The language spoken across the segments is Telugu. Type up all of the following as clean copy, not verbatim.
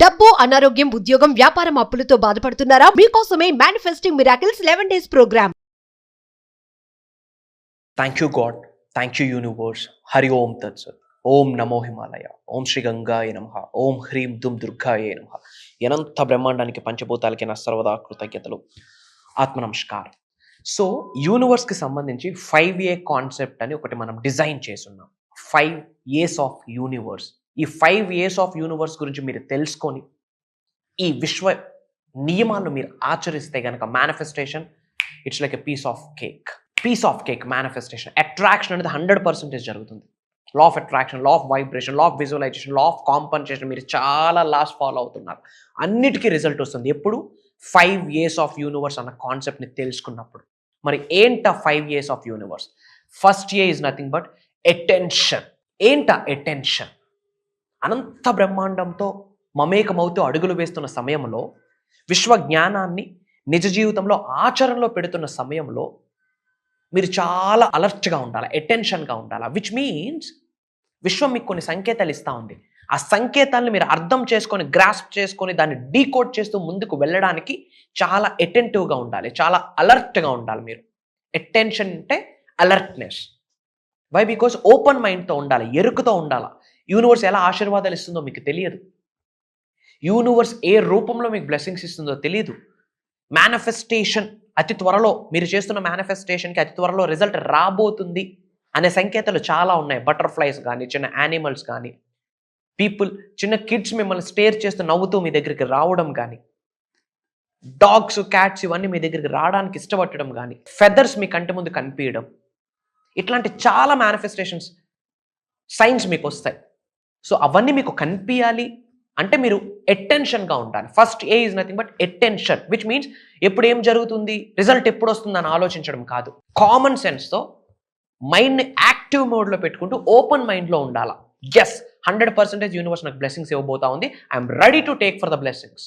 డబ్బు, అనారోగ్యం, ఉద్యోగం, వ్యాపారం, అప్పులతో బాధపడుతున్నారా? మీకోసమే manifesting miracles 11 days programme. Thank you God, thank you universe. Hari Om తత్సత్. ఓం నమో హిమాలయ. ఓం శ్రీ గంగాయ నమః. ఓం హ్రీం దుమ్ దుర్గాయ నమః. అనంత బ్రహ్మాండానికి పంచభూతాలకి నా సర్వదా కృతజ్ఞతలు. ఆత్మ నమస్కారం. సో యూనివర్స్కి సంబంధించి 5A కాన్సెప్ట్ అని ఒకటి మనం డిజైన్ చేసున్నాం. 5 A's of universe. ఈ 5 A's ఆఫ్ యూనివర్స్ గురించి మీరు తెలుసుకొని ఈ విశ్వ నియమాలను మీరు ఆచరిస్తే కనుక manifestation it's like a piece of cake manifestation. Attraction అనేది 100% జరుగుతుంది. Law of attraction, law of vibration, law of visualisation, law of compensation, మీరు చాలా లాస్ ఫాలో అవుతున్నారు. అన్నిటికీ రిజల్ట్ వస్తుంది ఎప్పుడు 5 A's ఆఫ్ యూనివర్స్ అన్న కాన్సెప్ట్ని తెలుసుకున్నప్పుడు. మరి ఏంట 5 A's of universe? First A is nothing but attention. ఏంట అటెన్షన్? అనంత బ్రహ్మాండంతో మమేకమవుతూ అడుగులు వేస్తున్న సమయంలో, విశ్వ జ్ఞానాన్ని నిజ జీవితంలో ఆచరణలో పెడుతున్న సమయంలో మీరు చాలా అలర్ట్గా ఉండాలి, అటెన్షన్గా ఉండాలి. విచ్ మీన్స్ విశ్వం మీకు కొన్ని సంకేతాలు ఇస్తూ ఉంది. ఆ సంకేతాలను మీరు అర్థం చేసుకొని, గ్రాస్ప్ చేసుకొని, దాన్ని డీకోడ్ చేస్తూ ముందుకు వెళ్ళడానికి చాలా అటెంటివ్గా ఉండాలి, చాలా అలర్ట్గా ఉండాలి. మీరు అటెన్షన్ అంటే అలర్ట్నెస్. వై? బికాస్ ఓపెన్ మైండ్తో ఉండాలి, ఎరుకుతో ఉండాలి. యూనివర్స్ ఎలా ఆశీర్వాదాలు ఇస్తుందో మీకు తెలియదు. యూనివర్స్ ఏ రూపంలో మీకు బ్లెస్సింగ్స్ ఇస్తుందో తెలియదు. మేనిఫెస్టేషన్ అతి త్వరలో, మీరు చేస్తున్న మేనిఫెస్టేషన్కి అతి త్వరలో రిజల్ట్ రాబోతుంది అనే సంకేతాలు చాలా ఉన్నాయి. బటర్ఫ్లైస్ కానీ, చిన్న యానిమల్స్ కానీ, పీపుల్, చిన్న కిడ్స్ మిమ్మల్ని స్టేర్ చేస్తూ నవ్వుతూ మీ దగ్గరికి రావడం కానీ, డాగ్స్, క్యాట్స్ ఇవన్నీ మీ దగ్గరికి రావడానికి ఇష్టపడడం కానీ, ఫెదర్స్ మీ కంటి ముందు కనిపించడం, ఇట్లాంటి చాలా మేనిఫెస్టేషన్స్ సైన్స్ మీకు వస్తాయి. సో అవన్నీ మీకు కనిపించాలి అంటే మీరు అటెన్షన్గా ఉండాలి. First A is nothing but attention, which means ఎప్పుడు ఏం జరుగుతుంది, రిజల్ట్ ఎప్పుడు వస్తుందని ఆలోచించడం కాదు. కామన్ సెన్స్తో మైండ్ని యాక్టివ్ మోడ్లో పెట్టుకుంటూ ఓపెన్ మైండ్లో ఉండాలా. ఎస్, 100% యూనివర్స్ నాకు బ్లెస్సింగ్స్ ఇవ్వబోతా ఉంది. I'm ready to take for the blessings.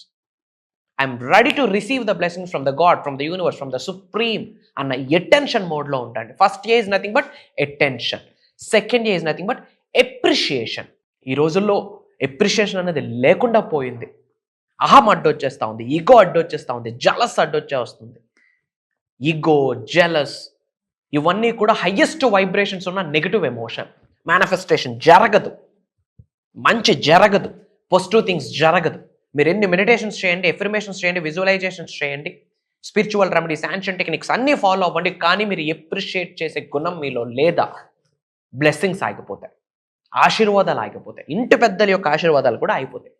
I'm ready to receive the blessings from the God, from the universe, from the supreme అన్న అటెన్షన్ మోడ్లో ఉండండి. First A is nothing but attention. Second A is nothing but appreciation. ఈ రోజుల్లో ఎప్రిషియేషన్ అనేది లేకుండా పోయింది. అహం అడ్డొచ్చేస్తూ ఉంది, ఈగో అడ్డొచ్చేస్తూ ఉంది, జలస్ అడ్డొచ్చేస్తుంది. ఈగో, జలస్ ఇవన్నీ కూడా హయ్యెస్ట్ వైబ్రేషన్స్ ఉన్న నెగిటివ్ ఎమోషన్. మేనిఫెస్టేషన్ జరగదు, మంచి జరగదు, పాజిటివ్ థింగ్స్ జరగదు. మీరు ఎన్ని మెడిటేషన్స్ చేయండి, ఎఫర్మేషన్స్ చేయండి, విజువలైజేషన్స్ చేయండి, స్పిరిచువల్ రెమెడీస్, యాన్షియంట్ టెక్నిక్స్ అన్నీ ఫాలో అవ్వండి, కానీ మీరు ఎప్రిషియేట్ చేసే గుణం మీలో లేదా, బ్లెస్సింగ్స్ ఆగిపోతాయి, ఆశీర్వాదాలు ఆగిపోతాయి, ఇంటి పెద్దల యొక్క ఆశీర్వాదాలు కూడా అయిపోతాయి.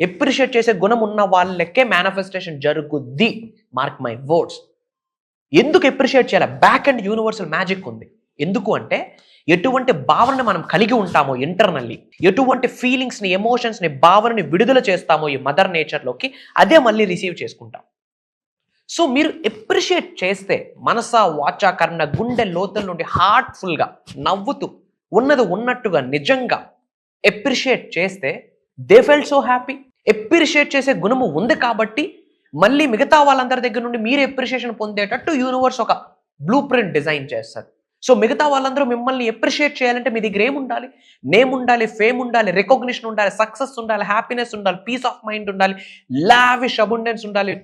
ఎప్రిషియేట్ చేసే గుణం ఉన్న వాళ్ళకే మేనిఫెస్టేషన్ జరుగుద్ది. Mark my words. ఎందుకు ఎప్రిషియేట్ చేయాలి? బ్యాక్ అండ్ యూనివర్సల్ మ్యాజిక్ ఉంది. ఎందుకు అంటే ఎటువంటి భావనని మనం కలిగి ఉంటామో ఇంటర్నల్లీ, ఎటువంటి ఫీలింగ్స్ని, ఎమోషన్స్ని, భావనని విడుదల చేస్తామో ఈ మదర్ నేచర్లోకి, అదే మళ్ళీ రిసీవ్ చేసుకుంటాం. సో మీరు ఎప్రిషియేట్ చేస్తే మనస, వాచ, కర్ణ, గుండె లోతుల నుండి హార్ట్ఫుల్గా నవ్వుతూ ఉన్నది ఉన్నట్టుగా నిజంగా ఎప్రిషియేట్ చేస్తే they felt so happy. Appreciate చేసే గుణము ఉంది కాబట్టి మళ్ళీ మిగతా వాళ్ళందరి దగ్గర నుండి మీరు ఎప్రిషియేషన్ పొందేటట్టు యూనివర్స్ ఒక బ్లూ ప్రింట్ డిజైన్ చేస్తారు. సో మిగతా వాళ్ళందరూ మిమ్మల్ని ఎప్రిషియేట్ చేయాలంటే మీ దగ్గర ఏముండాలి? నేమ్ ఉండాలి, ఫేమ్ ఉండాలి, రికగ్నిషన్ ఉండాలి, సక్సెస్ ఉండాలి, హ్యాపీనెస్ ఉండాలి, పీస్ ఆఫ్ మైండ్ ఉండాలి, లావిష్ అబుండెన్స్ ఉండాలి,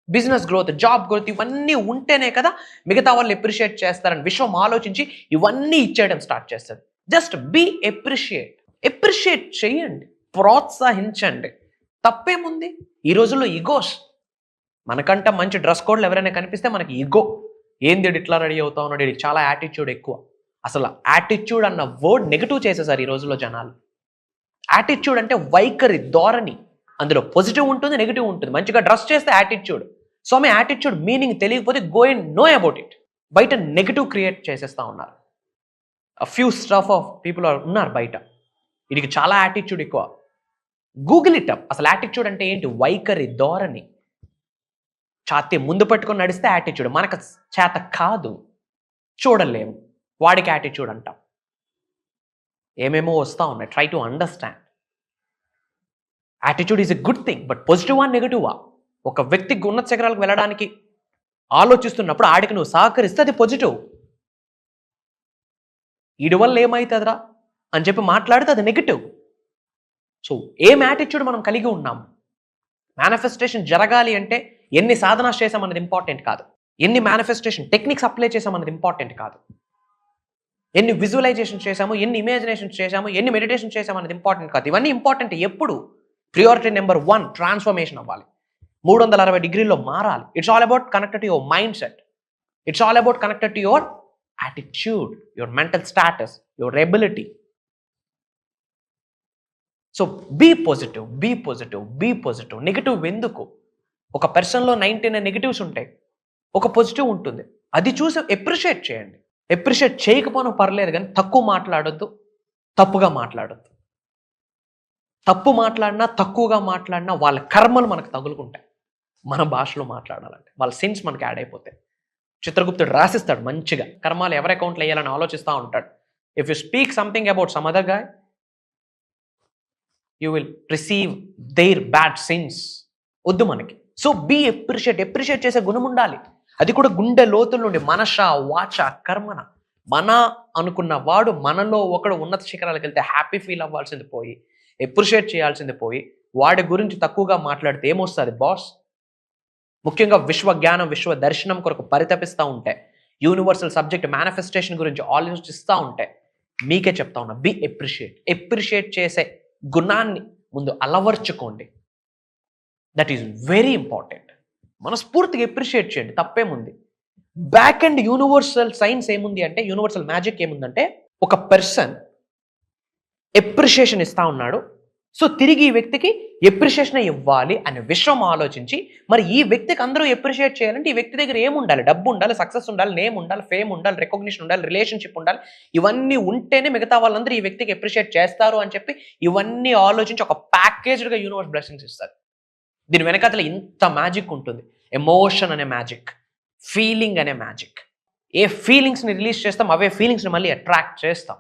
బిజినెస్ గ్రోత్, జాబ్ గ్రోత్, ఇవన్నీ ఉంటేనే కదా మిగతా వాళ్ళు ఎప్రిషియేట్ చేస్తారని విశ్వం ఆలోచించి ఇవన్నీ ఇచ్చేయడం స్టార్ట్ చేస్తుంది. జస్ట్ బీ ఎప్రిషియేట్ చేయండి, ప్రోత్సహించండి. తప్పేముంది? ఈ రోజుల్లో ఈగోస్, మనకంట మంచి డ్రెస్ కోడ్లు ఎవరైనా కనిపిస్తే మనకి ఈగో, ఏంది ఇట్లా రెడీ అవుతా ఉన్నాడు, ఇది చాలా యాటిట్యూడ్ ఎక్కువ. అసలు యాటిట్యూడ్ అన్న వర్డ్ నెగిటివ్ చేసేసారు ఈ రోజుల్లో జనాలు. యాటిట్యూడ్ అంటే వైఖరి, ధోరణి. అందులో పాజిటివ్ ఉంటుంది, నెగిటివ్ ఉంటుంది. మంచిగా డ్రెస్ చేస్తే యాటిట్యూడ్. సో మీ యాటిట్యూడ్ మీనింగ్ తెలియకపోతే go and know about it. బయట నెగిటివ్ క్రియేట్ చేసేస్తూ ఉన్నారు. ఫ్యూ స్టఫ్ ఆఫ్ పీపుల్ ఉన్నారు బయట, వీడికి చాలా యాటిట్యూడ్ ఎక్కువ. Google it up. అసలు యాటిట్యూడ్ అంటే ఏంటి? వైఖరి, ధోరణి. ఛాతీ ముందు పట్టుకొని నడిస్తే యాటిట్యూడ్. మనకు చేత కాదు, చూడలేము, వాడికి యాటిట్యూడ్ అంటాం. ఏమేమో వస్తూ ఉన్నాయి. Try to understand. Attitude is a good thing, but పాజిటివా, నెగిటివా? ఒక వ్యక్తికి ఉన్నత శిఖరాలకు వెళ్ళడానికి ఆలోచిస్తున్నప్పుడు ఆడికి నువ్వు సహకరిస్తే అది పాజిటివ్. వీడి వల్ల ఏమవుతుందిరా అని చెప్పి మాట్లాడితే అది నెగిటివ్. సో ఏం యాటిట్యూడ్ మనం కలిగి ఉన్నాం? మేనిఫెస్టేషన్ జరగాలి అంటే ఎన్ని సాధనాలు చేసామన్నది ఇంపార్టెంట్ కాదు, ఎన్ని మేనిఫెస్టేషన్ టెక్నిక్స్ అప్లై చేసామన్నది ఇంపార్టెంట్ కాదు, ఎన్ని విజువలైజేషన్ చేసాము, ఎన్ని ఇమాజినేషన్ చేసాము, ఎన్ని మెడిటేషన్ చేసాము అన్నది ఇంపార్టెంట్ కాదు. ఇవన్నీ ఇంపార్టెంట్ ఎప్పుడు? ప్రియారిటీ నెంబర్ 1 ట్రాన్స్ఫర్మేషన్ అవ్వాలి, 360 డిగ్రీల్లో మారాలి. It's all about connected to your mindset, it's all about connected to your attitude, your mental status, your ability. So be positive, be positive, be positive. Negative ఎందుకు? ఒక పర్సన్లో 99 నెగిటివ్స్ ఉంటాయి, ఒక పాజిటివ్ ఉంటుంది. అది చూసి ఎప్రిషియేట్ చేయండి. ఎప్రిషియేట్ చేయకపోయినా పర్లేదు, కానీ తక్కువ మాట్లాడొద్దు, తప్పుగా మాట్లాడొద్దు. తప్పు మాట్లాడినా, తక్కువగా మాట్లాడినా వాళ్ళ కర్మలు మనకు తగులుకుంటాయి. మన భాషలో మాట్లాడాలంటే వాళ్ళ సిన్స్ మనకి యాడ్ అయిపోతాయి. చిత్రగుప్తుడు రాసిస్తాడు మంచిగా, కర్మాలు ఎవరి అకౌంట్లో వేయాలని ఆలోచిస్తూ ఉంటాడు. If you speak something about some other guy, you will receive their bad sins. వద్దు మనకి. సో బీ ఎప్రిషియేట్ చేసే గుణం ఉండాలి. అది కూడా గుండె లోతుల నుండి, మనష వాచ కర్మన. మన అనుకున్న వాడు మనలో ఒకడు ఉన్నత శిఖరాలకు వెళ్తే హ్యాపీ ఫీల్ అవ్వాల్సింది పోయి, ఎప్రిషియేట్ చేయాల్సింది పోయి, వాడి గురించి తక్కువగా మాట్లాడితే ఏమొస్తుంది బాస్? ముఖ్యంగా విశ్వ జ్ఞానం, విశ్వ దర్శనం కొరకు పరితపిస్తూ ఉంటే, యూనివర్సల్ సబ్జెక్ట్ మేనిఫెస్టేషన్ గురించి ఆలోచిస్తూ ఉంటే, మీకే చెప్తా ఉన్నా, బీ ఎప్రిషియేట్ చేసే గుణాన్ని ముందు అలవర్చుకోండి. That is very important. మనస్ఫూర్తిగా ఎప్రిషియేట్ చేయండి, తప్పేముంది? బ్యాక్ అండ్ యూనివర్సల్ సైన్స్ ఏముంది అంటే, యూనివర్సల్ మ్యాజిక్ ఏముందంటే, ఒక పర్సన్ ఎప్రిషియేషన్ ఇస్తా ఉన్నాడు, సో తిరిగి ఈ వ్యక్తికి ఎప్రిషియేషన్ ఇవ్వాలి అనే విషయం ఆలోచించి, మరి ఈ వ్యక్తికి అందరూ ఎప్రిషియేట్ చేయాలంటే ఈ వ్యక్తి దగ్గర ఏముండాలి? డబ్బు ఉండాలి, సక్సెస్ ఉండాలి, నేమ్ ఉండాలి, ఫేమ్ ఉండాలి, రికగ్నిషన్ ఉండాలి, రిలేషన్షిప్ ఉండాలి. ఇవన్నీ ఉంటేనే మిగతా వాళ్ళందరూ ఈ వ్యక్తికి ఎప్రిషియేట్ చేస్తారు అని చెప్పి ఇవన్నీ ఆలోచించి ఒక ప్యాకేజ్డ్గా యూనివర్స్ బ్లెస్సింగ్స్ ఇస్తారు. దీని వెనకాతల ఇంత మ్యాజిక్ ఉంటుంది. ఎమోషన్ అనే మ్యాజిక్, ఫీలింగ్ అనే మ్యాజిక్. ఏ ఫీలింగ్స్ని రిలీజ్ చేస్తాం, అవే ఫీలింగ్స్ని మళ్ళీ అట్రాక్ట్ చేస్తాం.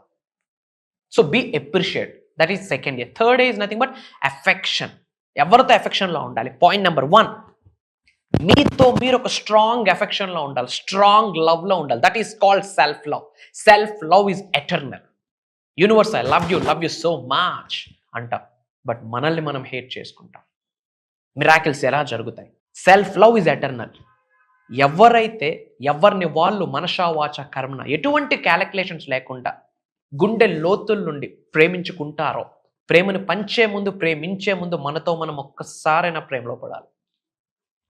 So be appreciate, that is second year. Third is nothing but affection. ఎవరితో అఫెక్షన్లో ఉండాలి? పాయింట్ నెంబర్ 1, మీతో మీరు ఒక స్ట్రాంగ్ అఫెక్షన్లో ఉండాలి, స్ట్రాంగ్ లవ్లో ఉండాలి. That is called self love. Self love is eternal. Universe I love you so much అంటాం, బట్ మనల్ని మనం హేట్ చేసుకుంటాం. మిరాకిల్స్ ఎలా జరుగుతాయి? Self love is eternal. ఎవరైతే ఎవరిని వాళ్ళు మనషా వాచ కర్మన ఎటువంటి క్యాలిక్యులేషన్స్ లేకుండా గుండె లోతుల నుండి ప్రేమించుకుంటారో, ప్రేమను పంచే ముందు, ప్రేమించే ముందు మనతో మనం ఒక్కసారైనా ప్రేమలో పడాలి.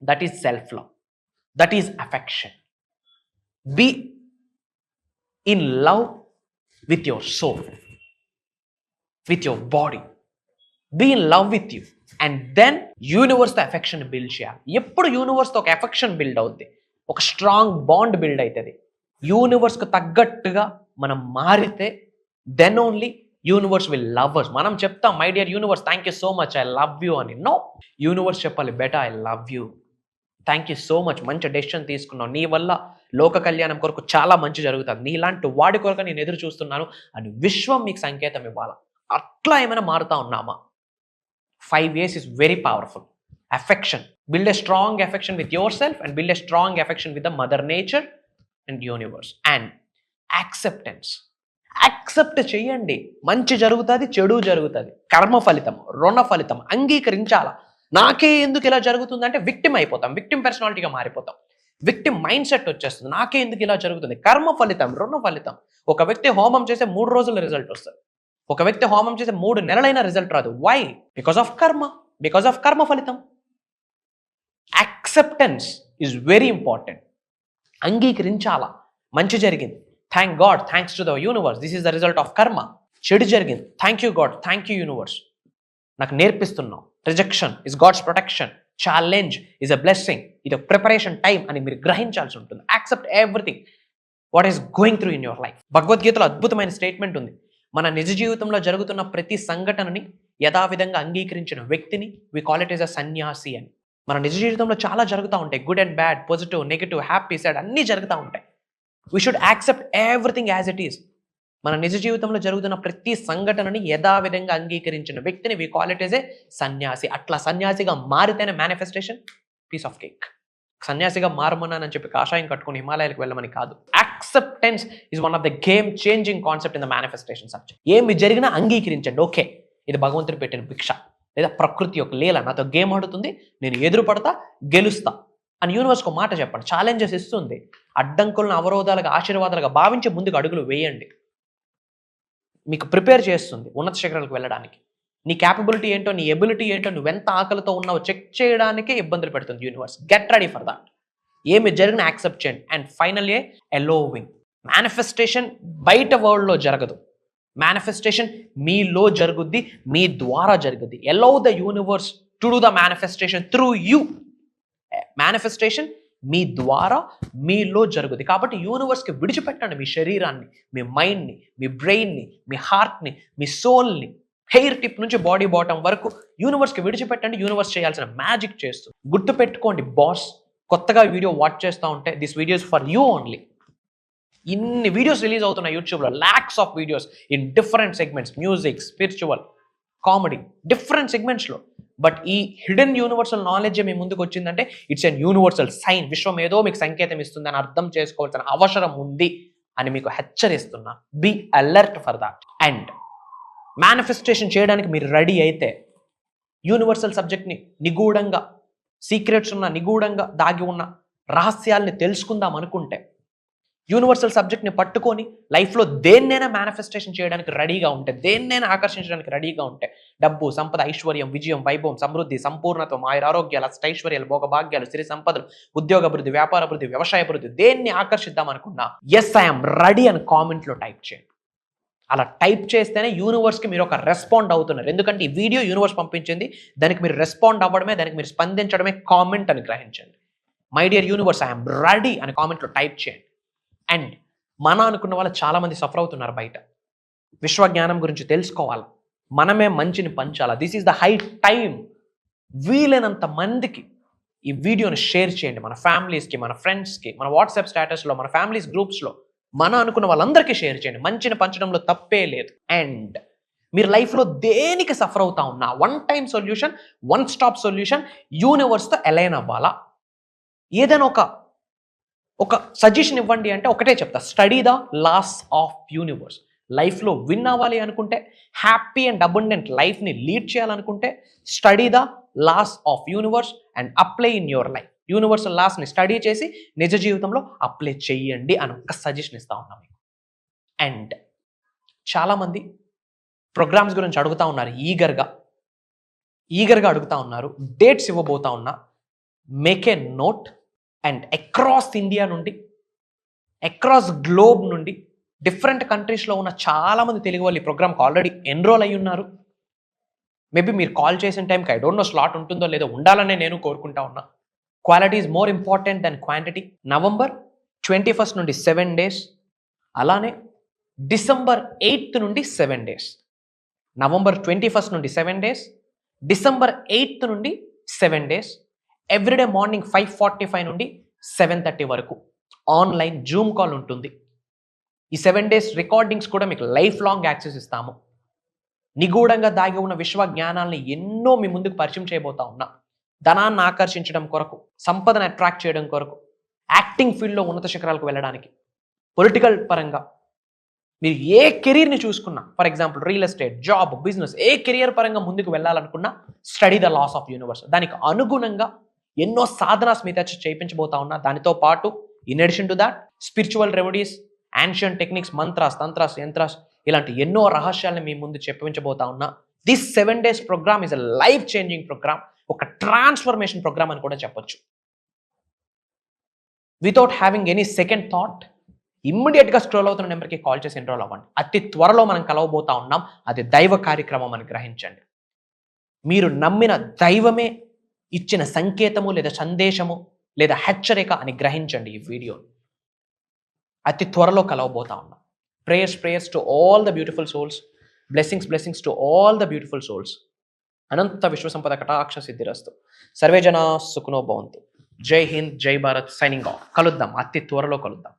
That is self love, that is affection. Be in love with your soul, with your body. Be in love with you, and then యూనివర్స్తో అఫెక్షన్ బిల్డ్ చేయాలి. ఎప్పుడు యూనివర్స్తో ఒక అఫెక్షన్ బిల్డ్ అవుద్ది, ఒక స్ట్రాంగ్ బాండ్ బిల్డ్ అవుతుంది. యూనివర్స్కు తగ్గట్టుగా మనం మారితే then only universe will love us. మనం చెప్తాం, my dear universe thank you so much, I love you అని. నో, యూనివర్స్ చెప్పాలి, better I love you, thank you so much, మంచి డెసిషన్ తీసుకున్నావు, నీ వల్ల లోక కళ్యాణం కొరకు చాలా మంచి జరుగుతుంది, నీలాంటి వాడి కొరకు నేను ఎదురు చూస్తున్నాను అని విశ్వం మీకు సంకేతం ఇవ్వాలి. అట్లా ఏమైనా మారుతా ఉన్నామా? 5 years is very powerful. Affection. Build a strong affection with yourself and build a strong affection with the mother nature and universe. And acceptance. Accept చేయండి. మంచి జరుగుతుంది, చెడు జరుగుతుంది, కర్మ ఫలితం, రుణ ఫలితం. అంగీకరించాలా. నాకే ఎందుకు ఇలా జరుగుతుంది అంటే విక్టిమ్ అయిపోతాం, విక్టిమ్ పర్సనాలిటీగా మారిపోతాం, విక్టిమ్ మైండ్ సెట్ వచ్చేస్తుంది. నాకే ఎందుకు ఇలా జరుగుతుంది? కర్మ ఫలితం, రుణ ఫలితం. ఒక వ్యక్తి హోమం చేసే 3 రోజుల రిజల్ట్ వస్తుంది, ఒక వ్యక్తి హోమం చేసే 3 నెలలైన రిజల్ట్ రాదు. Why? Because of karma, because of karma ఫలితం. Acceptance is very important. అంగీకరించాలా. మంచి జరిగింది, thank God, thanks to the universe, this is the result of karma. చెడు జరిగింది, thank you God, thank you universe, నాకు నేర్పిస్తున్నావు. Rejection is God's protection, challenge is a blessing, ఇది ప్రిపరేషన్ టైం అని మీరు గ్రహించాల్సి ఉంటుంది. Accept everything what is going through in your life. భగవద్గీతలో అద్భుతమైన స్టేట్మెంట్ ఉంది, మన నిజ జీవితంలో జరుగుతున్న ప్రతి సంఘటనని యథావిధంగా అంగీకరించిన వ్యక్తిని we call it is a సన్యాసి అని. మన నిజ జీవితంలో చాలా జరుగుతూ ఉంటాయి, good and bad, positive, negative, happy, sad అన్నీ జరుగుతూ ఉంటాయి. We should accept everything as it is. మన నిజ జీవితంలో జరుగుతున్న ప్రతి సంఘటనని యథావిధంగా అంగీకరించిన వ్యక్తిని we call it is a సన్యాసి. అట్లా సన్యాసిగా మారితేనే మేనిఫెస్టేషన్ పీస్ ఆఫ్ కేక్. సన్యాసిగా మారమన్నానని చెప్పి కాషాయం కట్టుకుని హిమాలయాలకు వెళ్ళమని కాదు. Acceptance is one of the game changing concept in the manifestation subject. ఏమి జరిగినా అంగీకరించండి. ఓకే, ఇది భగవంతుడు పెట్టిన భిక్ష, లేదా ప్రకృతి యొక్క లీల. నాతో గేమ్ ఆడుతుంది, నేను ఎదురు పడతా, గెలుస్తా అని యూనివర్స్కి ఒక మాట చెప్పండి. ఛాలెంజెస్ ఇస్తుంది, అడ్డంకులను అవరోధాలుగా ఆశీర్వాదాలుగా భావించి ముందుకు అడుగులు వేయండి. మీకు ప్రిపేర్ చేస్తుంది ఉన్నత శిఖరాలకు వెళ్ళడానికి. నీ క్యాపబిలిటీ ఏంటో, నీ ఎబిలిటీ ఏంటో, నువ్వెంత ఆకలితో ఉన్నావో చెక్ చేయడానికే ఇబ్బందులు పెడుతుంది universe. Get ready for that. ఏమి జరిగిన యాక్సెప్ట్ చేయండి. And finally ఎలోవింగ్. మేనిఫెస్టేషన్ బయట వరల్డ్లో జరగదు, మేనిఫెస్టేషన్ మీలో జరుగుద్ది, మీ ద్వారా జరుగుద్ది. Allow the universe to do the manifestation through you. Manifestation మీ ద్వారా మీలో జరుగుద్ది. కాబట్టి యూనివర్స్కి విడిచిపెట్టండి మీ శరీరాన్ని, మీ మైండ్ని, మీ బ్రెయిన్ని, మీ హార్ట్ని, మీ సోల్ని, హెయిర్ టిప్ నుంచి బాడీ బాటమ్ వరకు యూనివర్స్కి విడిచిపెట్టండి. యూనివర్స్ చేయాల్సిన మ్యాజిక్ చేస్తుంది. గుర్తుపెట్టుకోండి బాస్, కొత్తగా వీడియో వాచ్ చేస్తూ ఉంటే this videos for you only. ఇన్ని వీడియోస్ రిలీజ్ అవుతున్నాయి యూట్యూబ్లో, lakhs of videos in different segments, music, spiritual, comedy, different సెగ్మెంట్స్లో. బట్ ఈ హిడెన్ యూనివర్సల్ నాలెడ్జ్ మీ ముందుకు వచ్చిందంటే ఇట్స్ ఎన్ యూనివర్సల్ సైన్. విశ్వం ఏదో మీకు సంకేతం ఇస్తుంది అని అర్థం చేసుకోవాల్సిన అవసరం ఉంది అని మీకు హెచ్చరిస్తున్నా. Be alert for that. And manifestation చేయడానికి మీరు రెడీ అయితే, యూనివర్సల్ సబ్జెక్ట్ని నిగూఢంగా, సీక్రెట్స్ ఉన్న, నిగూఢంగా దాగి ఉన్న రహస్యాల్ని తెలుసుకుందాం అనుకుంటే, యూనివర్సల్ సబ్జెక్ట్ని పట్టుకొని లైఫ్లో దేన్నైనా మేనిఫెస్టేషన్ చేయడానికి రెడీగా ఉంటే, దేన్నైనా ఆకర్షించడానికి రెడీగా ఉంటే, డబ్బు, సంపద, ఐశ్వర్యం, విజయం, వైభవం, సమృద్ధి, సంపూర్ణత్వం, ఆరోగ్యాలు, అష్టైశ్వర్యాలు, భోగభాగ్యాలు, సిరి సంపదలు, ఉద్యోగ అభివృద్ధి, వ్యాపార అభివృద్ధి, వ్యవసాయ అభివృద్ధి, దేన్ని ఆకర్షిద్దాం అనుకున్నా ఎస్ ఐఎమ్ రెడీ అని కామెంట్లో టైప్ చేయండి. అలా టైప్ చేస్తేనే యూనివర్స్కి మీరు ఒక రెస్పాండ్ అవుతున్నారు. ఎందుకంటే ఈ వీడియో యూనివర్స్ పంపించింది, దానికి మీరు రెస్పాండ్ అవ్వడమే, దానికి మీరు స్పందించడమే కామెంట్ అని గ్రహించండి. My dear universe, I'm ready అని కామెంట్లో టైప్ చేయండి. అండ్ మన అనుకున్న వాళ్ళు చాలామంది సఫర్ అవుతున్నారు బయట. విశ్వజ్ఞానం గురించి తెలుసుకోవాలి, మనమే మంచిని పంచాలా. This is the high time. వీలైనంత మందికి ఈ వీడియోని షేర్ చేయండి. మన ఫ్యామిలీస్కి, మన ఫ్రెండ్స్కి, మన వాట్సాప్ స్టేటస్లో, మన ఫ్యామిలీస్ గ్రూప్స్లో, మన అనుకున్న వాళ్ళందరికీ షేర్ చేయండి. మంచిని పంచడంలో తప్పే లేదు. అండ్ మీరు లైఫ్లో దేనికి సఫర్ అవుతా ఉన్నా, one time solution, one stop solution యూనివర్స్తో అలైన్ అవ్వాలా. ఏదైనా ఒక సజెషన్ ఇవ్వండి అంటే ఒకటే చెప్తా, study the laws of universe. లైఫ్లో విన్ అవ్వాలి అనుకుంటే, హ్యాపీ అండ్ అబండెంట్ లైఫ్ని లీడ్ చేయాలనుకుంటే, study the laws of universe and apply in your life. Universal లాస్ని స్టడీ చేసి నిజ జీవితంలో అప్లై చేయండి అని ఒక సజెషన్ ఇస్తా ఉన్నాం మీకు. అండ్ చాలామంది ప్రోగ్రామ్స్ గురించి అడుగుతూ ఉన్నారు, ఈగర్గా అడుగుతూ ఉన్నారు. డేట్స్ ఇవ్వబోతా ఉన్నా, make a note. And across India నుండి, అక్రాస్ గ్లోబ్ నుండి, డిఫరెంట్ కంట్రీస్లో ఉన్న చాలామంది తెలుగు వాళ్ళు ఈ ప్రోగ్రామ్కి ఆల్రెడీ ఎన్రోల్ అయ్యి ఉన్నారు. మేబీ మీరు కాల్ చేసిన టైంకి ఐ డోంట్ నో స్లాట్ ఉంటుందో లేదో, ఉండాలనే నేను కోరుకుంటా ఉన్నా. Quality is more important than quantity. November 21 నుండి 7 days, అలానే December 8 నుండి 7 days. November 21 నుండి 7 days, December 8 నుండి 7 days. ఎవ్రీడే మార్నింగ్ 5:45 నుండి 7:30 వరకు ఆన్లైన్ జూమ్ కాల్ ఉంటుంది. ఈ 7 days రికార్డింగ్స్ కూడా మీకు లైఫ్ లాంగ్ యాక్సెస్ ఇస్తాము. నిగూఢంగా దాగి ఉన్న విశ్వ జ్ఞానాల్ని ఎన్నో మీ ముందుకు పరిచయం చేయబోతా ఉన్నా. ధనాన్ని ఆకర్షించడం కొరకు, సంపదను అట్రాక్ట్ చేయడం కొరకు, యాక్టింగ్ ఫీల్డ్లో ఉన్నత శిఖరాలకు వెళ్ళడానికి, పొలిటికల్ పరంగా మీరు ఏ కెరీర్ని చూసుకున్నా, for example real estate, job, business, ఏ కెరియర్ పరంగా ముందుకు వెళ్ళాలనుకున్నా study the laws of universe. దానికి అనుగుణంగా ఎన్నో సాధనాస్ మీద చేయించబోతా ఉన్నా. దానితో పాటు in addition to that spiritual remedies, ancient techniques, mantras, tantras, yantras, ఇలాంటి ఎన్నో రహస్యాలను మీ ముందు చెప్పించబోతా ఉన్నా. This 7 days programme is a life changing programme, ఒక ట్రాన్స్ఫర్మేషన్ ప్రోగ్రామ్ అని కూడా చెప్పొచ్చు. Without having any second thought, ఇమ్మీడియట్గా స్క్రోల్ అవుతున్న నెంబర్కి కాల్ చేసి ఎన్రోల్ అవ్వండి. అతి త్వరలో మనం కలవబోతా ఉన్నాం. అది దైవ కార్యక్రమం అని గ్రహించండి. మీరు నమ్మిన దైవమే ఇచ్చిన సంకేతము లేదా సందేశము లేదా హెచ్చరిక అని గ్రహించండి. ఈ వీడియో అతి త్వరలో కలవబోతా ఉన్నాం. Prayers to all the beautiful souls, blessings to all the beautiful souls. అనంత విశ్వసంపద కటాక్ష సిద్ధిరస్తు. సర్వే జనా సుఖనో భవంతు. జై హింద్, జై భారత్. Signing off. కలుద్దాం, అతి త్వరలో కలుద్దాం.